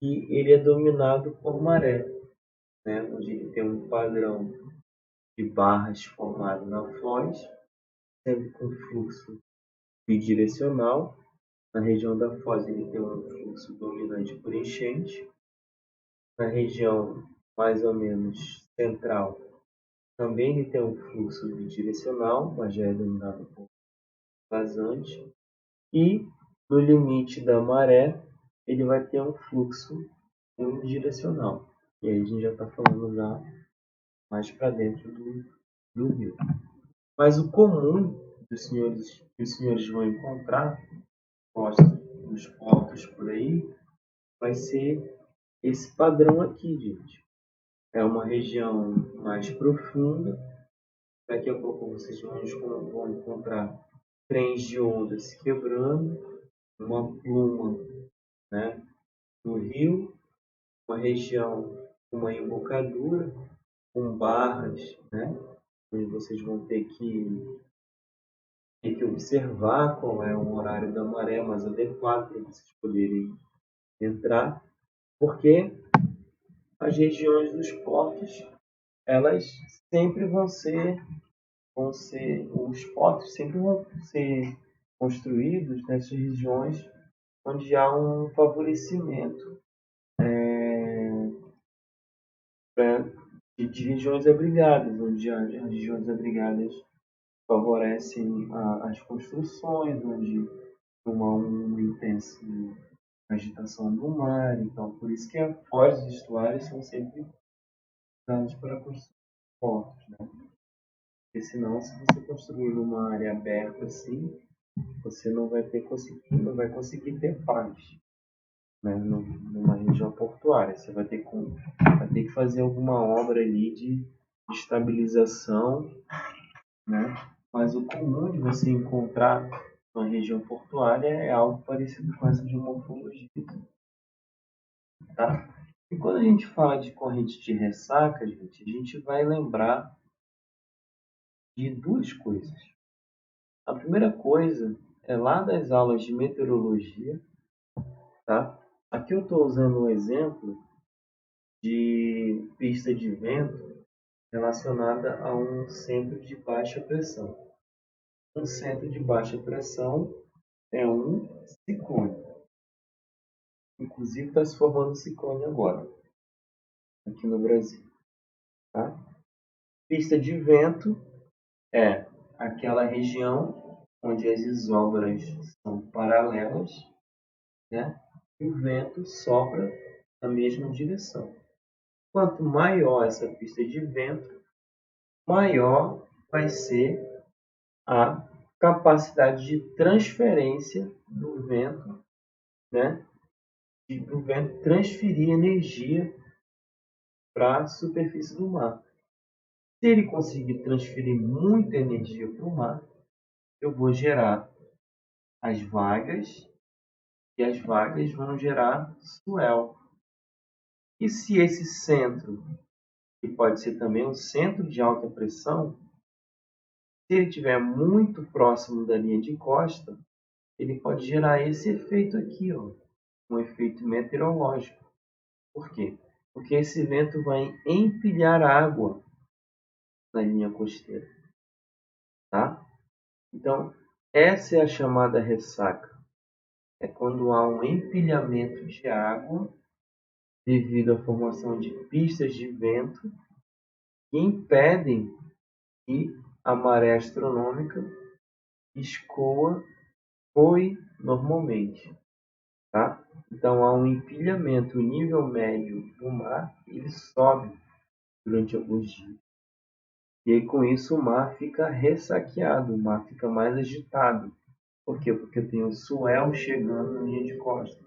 que ele é dominado por maré, né? Onde ele tem um padrão de barras formado na foz, sempre com fluxo bidirecional. Na região da foz ele tem um fluxo dominante por enchente. Na região mais ou menos central também ele tem um fluxo bidirecional, mas já é dominado por vazante. E no limite da maré ele vai ter um fluxo unidirecional. E aí a gente já está falando já mais para dentro do rio. Mas o comum que os senhores vão encontrar nos portos por aí vai ser esse padrão aqui, gente. É uma região mais profunda. Daqui a pouco vocês vão encontrar trens de onda se quebrando, uma pluma, né, no rio, uma região com uma embocadura, com barras, né, onde vocês vão ter que observar qual é o horário da maré mais adequado para vocês poderem entrar, porque as regiões dos portos, elas sempre os portos sempre vão ser construídos nessas regiões onde há um favorecimento de regiões abrigadas, onde as regiões abrigadas favorecem as construções, onde uma intensa agitação do mar. Então, por isso que a foz e estuários são sempre usados para construir portos, né? Porque senão, se você construir numa área aberta assim, você não vai conseguir ter paz, né, numa região portuária. Você vai ter que fazer alguma obra ali de estabilização, né? Mas o comum de você encontrar numa região portuária é algo parecido com essa de morfologia, tá? E quando a gente fala de corrente de ressaca, gente, a gente vai lembrar de duas coisas. A primeira coisa é lá das aulas de meteorologia, tá? Aqui eu estou usando um exemplo de pista de vento relacionada a um centro de baixa pressão. Um centro de baixa pressão é um ciclone. Inclusive está se formando um ciclone agora, aqui no Brasil. Tá? Pista de vento é aquela região onde as isóbaras são paralelas, né? E o vento sopra na mesma direção. Quanto maior essa pista de vento, maior vai ser a capacidade de transferência do vento, né? Do vento transferir energia para a superfície do mar. Se ele conseguir transferir muita energia para o mar, eu vou gerar as vagas e as vagas vão gerar swell. E se esse centro, que pode ser também um centro de alta pressão, se ele estiver muito próximo da linha de costa, ele pode gerar esse efeito aqui, ó, um efeito meteorológico. Por quê? Porque esse vento vai empilhar água na linha costeira, tá? Então, essa é a chamada ressaca. É quando há um empilhamento de água devido à formação de pistas de vento que impedem que a maré astronômica voe normalmente, tá? Então há um empilhamento, o nível médio do mar ele sobe durante alguns dias. E aí, com isso o mar fica ressaqueado, o mar fica mais agitado. Por quê? Porque eu tenho swell chegando na linha de costa.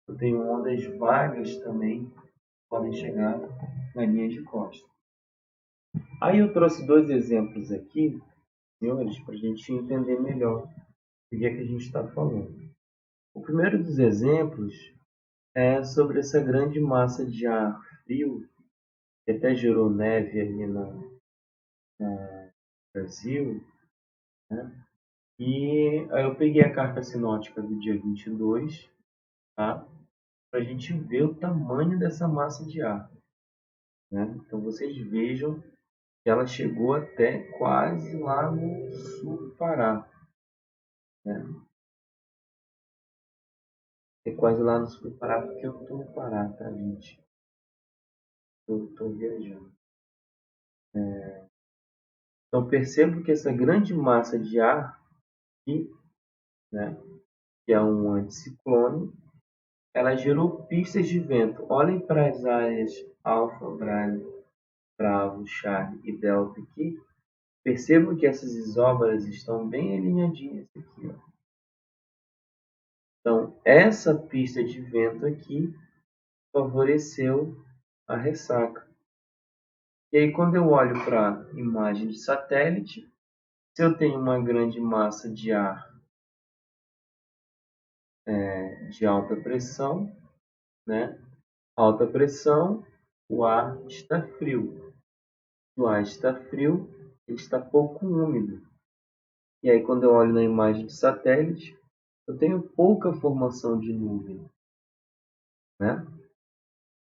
Eu tenho ondas vagas também que podem chegar na linha de costa. Aí eu trouxe dois exemplos aqui, senhores, para a gente entender melhor o que é que a gente está falando. O primeiro dos exemplos é sobre essa grande massa de ar frio, que até gerou neve ali no Brasil, né? E aí eu peguei a carta sinótica do dia 22, tá? Para a gente ver o tamanho dessa massa de ar, né? Então vocês vejam que ela chegou até quase lá no sul do Pará, né? É quase lá no sul do Pará, porque eu estou no Pará, tá, gente? Eu estou viajando. Então percebo que essa grande massa de ar aqui, né, que é um anticiclone, ela gerou pistas de vento. Olhem para as áreas alfa, Bravo, Charlie e Delta aqui. Percebam que essas isóbaras estão bem alinhadinhas aqui, ó. Então, essa pista de vento aqui favoreceu a ressaca. E aí, quando eu olho para a imagem de satélite, se eu tenho uma grande massa de ar de alta pressão, né? Alta pressão, o ar está frio. O ar está frio, ele está pouco úmido. E aí, quando eu olho na imagem de satélite, eu tenho pouca formação de nuvem, né?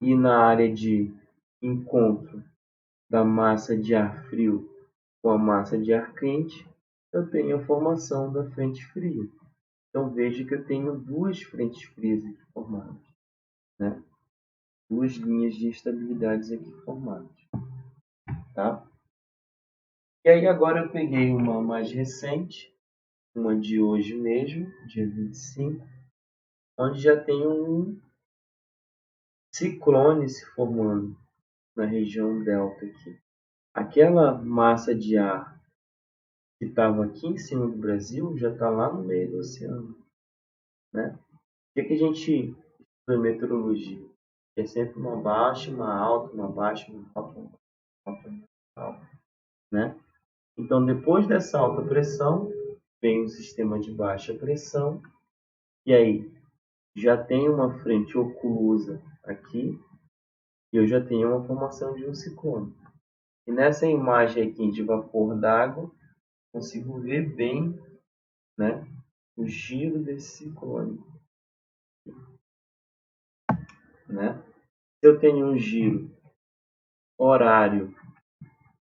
E na área de encontro da massa de ar frio com a massa de ar quente, eu tenho a formação da frente fria. Então veja que eu tenho duas frentes frias aqui formadas, né? Duas linhas de estabilidades aqui formadas, tá? E aí agora eu peguei uma mais recente, uma de hoje mesmo, dia 25, onde já tem um ciclone se formando na região delta aqui. Aquela massa de ar que estava aqui em cima do Brasil já está lá no meio do oceano, né? O que a gente estuda em meteorologia? É sempre uma baixa, uma alta, uma baixa, uma alta, uma alta, uma alta, né? Então, depois dessa alta pressão, vem o sistema de baixa pressão, e aí já tem uma frente oculosa aqui, e eu já tenho uma formação de um ciclone. E nessa imagem aqui de vapor d'água, consigo ver bem, né, o giro desse ciclone, né? Se eu tenho um giro horário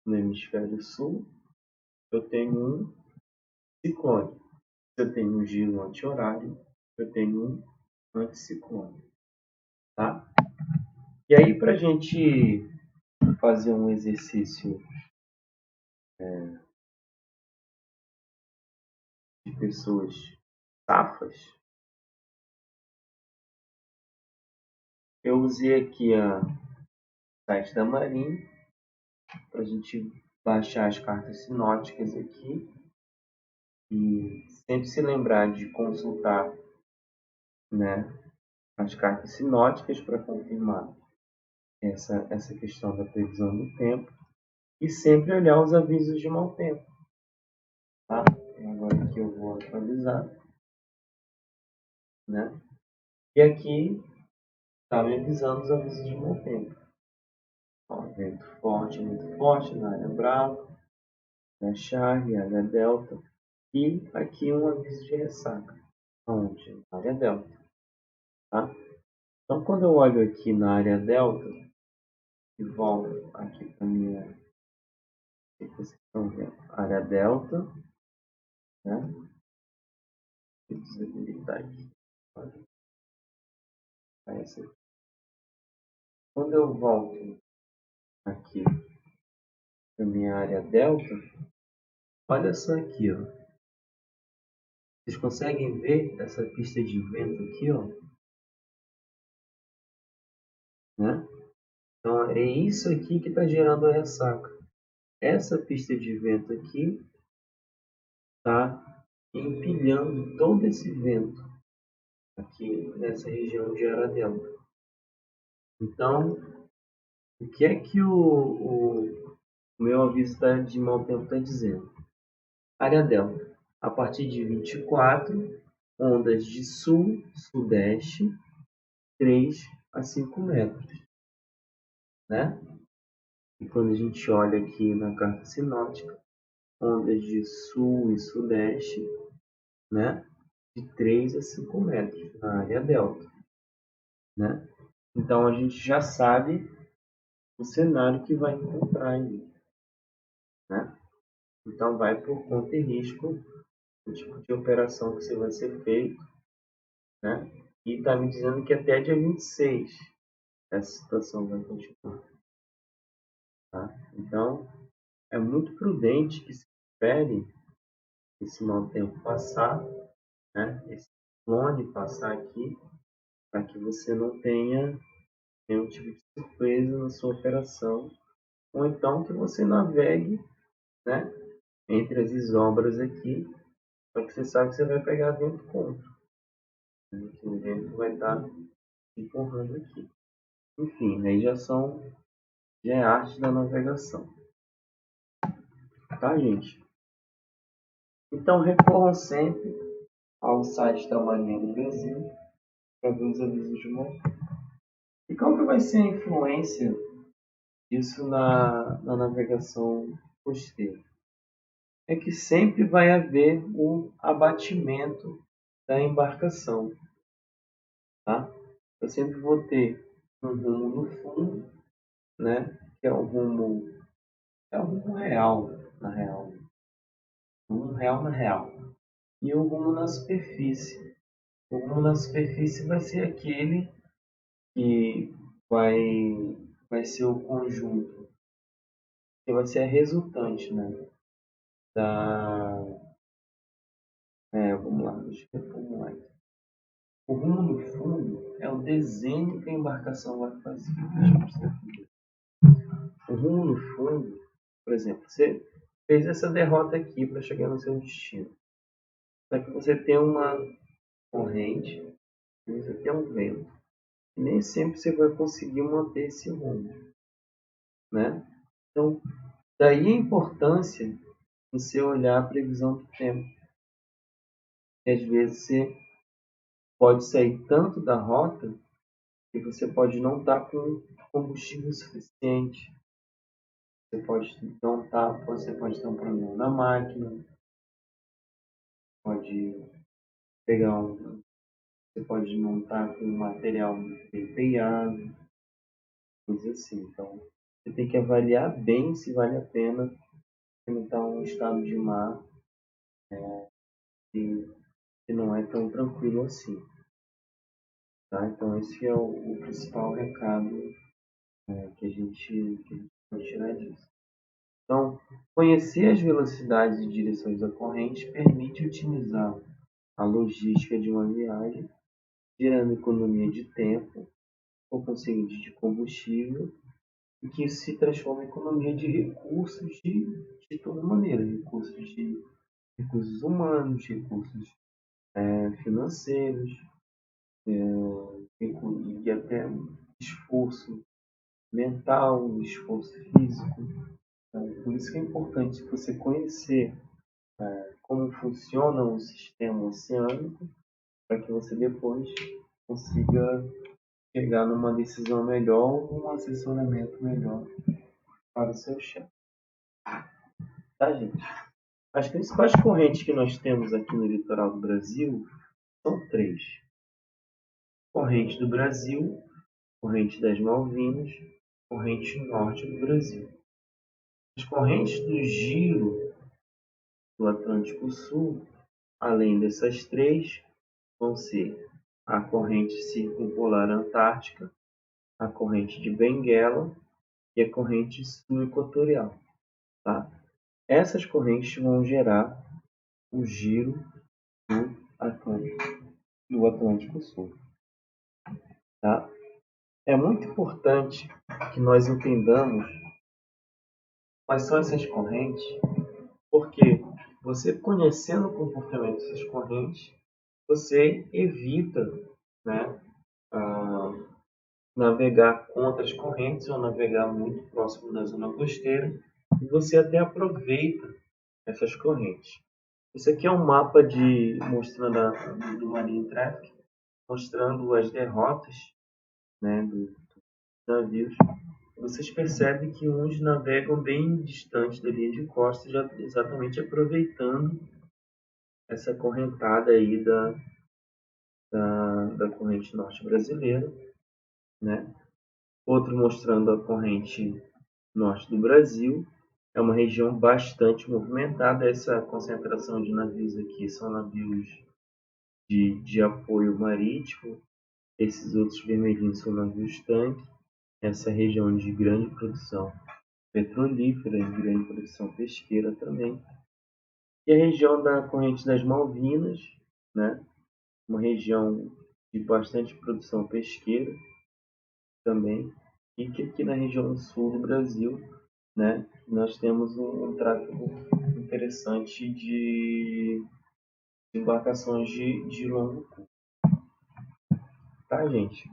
no hemisfério sul, eu tenho um ciclone. Se eu tenho um giro anti-horário, eu tenho um anticiclone, tá? E aí, para a gente fazer um exercício de pessoas safas, eu usei aqui o site da Marinha para a gente baixar as cartas sinóticas aqui e sempre se lembrar de consultar, né, as cartas sinóticas para confirmar essa questão da previsão do tempo e sempre olhar os avisos de mau tempo, tá? Agora aqui eu vou atualizar, né? E aqui está me avisando os avisos de mau tempo. Ó, vento forte na área brava, na Charre, área delta, e aqui um aviso de ressaca, onde? Na área delta, tá? Então, quando eu olho aqui na área delta e volto aqui para minha área delta, né? Vou desabilitar aqui. Essa aqui. Quando eu volto aqui para minha área delta, olha só aqui, ó. Vocês conseguem ver essa pista de vento aqui, ó, né? Então é isso aqui que está gerando a ressaca. Essa pista de vento aqui está empilhando todo esse vento aqui nessa região de área delta. Então, o que é que o meu aviso de mau tempo está dizendo? Área delta, a partir de 24, ondas de sul, sudeste, 3 a 5 metros, né? E quando a gente olha aqui na carta sinótica, ondas de sul e sudeste, né? De 3 a 5 metros na área delta, né? Então a gente já sabe o cenário que vai encontrar aí, né? Então vai por conta e risco o tipo de operação que você vai ser feito, né? E está me dizendo que até dia 26 essa situação vai continuar, tá? Então é muito prudente que se espere esse mau tempo passar, né? Esse ciclone passar aqui, para que você não tenha nenhum tipo de surpresa na sua operação, ou então que você navegue, né, entre as isóbaras aqui, só que você sabe que você vai pegar vento contra, né, que o vento vai estar empurrando aqui. Enfim, aí já é arte da navegação, tá, gente? Então recorram sempre ao site da Marinha do Brasil para ver os avisos de mau tempo. E qual que vai ser a influência disso na navegação costeira? É que sempre vai haver um abatimento da embarcação, tá? Eu sempre vou ter um rumo no fundo, né? Que é o rumo real, na real, o rumo real na real, e o rumo na superfície. O rumo na superfície vai ser aquele que vai, vai ser o conjunto, que vai ser a resultante, né? Da, vamos lá, deixa eu reformular aqui. O rumo do fundo é o desenho que a embarcação vai fazer. O rumo no fundo, por exemplo, fez essa derrota aqui para chegar no seu destino. Só que você tem uma corrente, você tem um vento, e nem sempre você vai conseguir manter esse rumo, né? Então, daí a importância de você olhar a previsão do tempo. Que às vezes você pode sair tanto da rota que você pode não estar com combustível suficiente. Você pode ter um problema na máquina, pode pegar um, você pode não estar com o material bem empenhado, coisa assim. Então, você tem que avaliar bem se vale a pena tentar um estado de mar que não é tão tranquilo assim. Tá? Então, esse é o principal recado que a gente pode tirar disso. Então, conhecer as velocidades e direções da corrente permite otimizar a logística de uma viagem, gerando economia de tempo, ou conseguinte de combustível, e que isso se transforma em economia de recursos de toda maneira, recursos humanos, recursos financeiros, e até esforço mental, esforço físico. Então, por isso que é importante você conhecer como funciona o sistema oceânico, para que você depois consiga chegar numa decisão melhor, um assessoramento melhor para o seu chefe. Tá, gente? As principais correntes que nós temos aqui no litoral do Brasil são três: corrente do Brasil, corrente das Malvinas, corrente norte do Brasil. As correntes do giro do Atlântico Sul, além dessas três, vão ser a corrente circumpolar antártica, a corrente de Benguela e a corrente sul-equatorial. Tá? Essas correntes vão gerar o giro do Atlântico Sul. Tá? É muito importante que nós entendamos quais são essas correntes, porque você conhecendo o comportamento dessas correntes, você evita, né, navegar contra as correntes ou navegar muito próximo da zona costeira, e você até aproveita essas correntes. Esse aqui é um mapa mostrando do Marine Traffic, mostrando as derrotas, né, dos navios. Vocês percebem que uns navegam bem distante da linha de costa, já exatamente aproveitando essa correntada aí da corrente norte brasileira, né? Outro mostrando a corrente norte do Brasil. É uma região bastante movimentada. Essa concentração de navios aqui são navios de apoio marítimo. Esses outros vermelhinhos são navios tanque. Essa região de grande produção petrolífera e grande produção pesqueira também. E a região da corrente das Malvinas, né? Uma região de bastante produção pesqueira também. E que aqui na região sul do Brasil, né, nós temos um tráfego interessante de embarcações de longo curso. Tá, gente?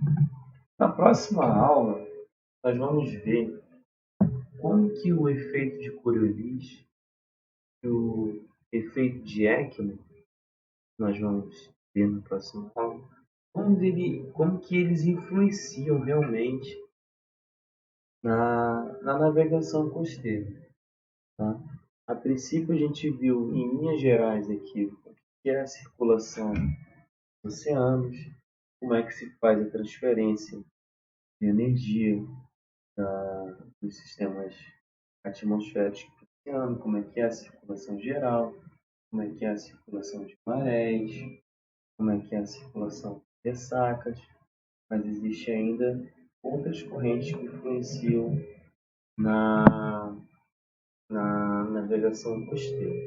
Na próxima aula, nós vamos ver como que o efeito de Coriolis e o efeito de Ekman, nós vamos ver na próxima aula, como que eles influenciam realmente na navegação costeira. Tá? A princípio, a gente viu em linhas gerais aqui o que é a circulação dos oceanos, como é que se faz a transferência de energia dos sistemas atmosféricos do oceano, como é que é a circulação geral, como é que é a circulação de marés, como é que é a circulação de ressacas, mas existe ainda outras correntes que influenciam na navegação costeira.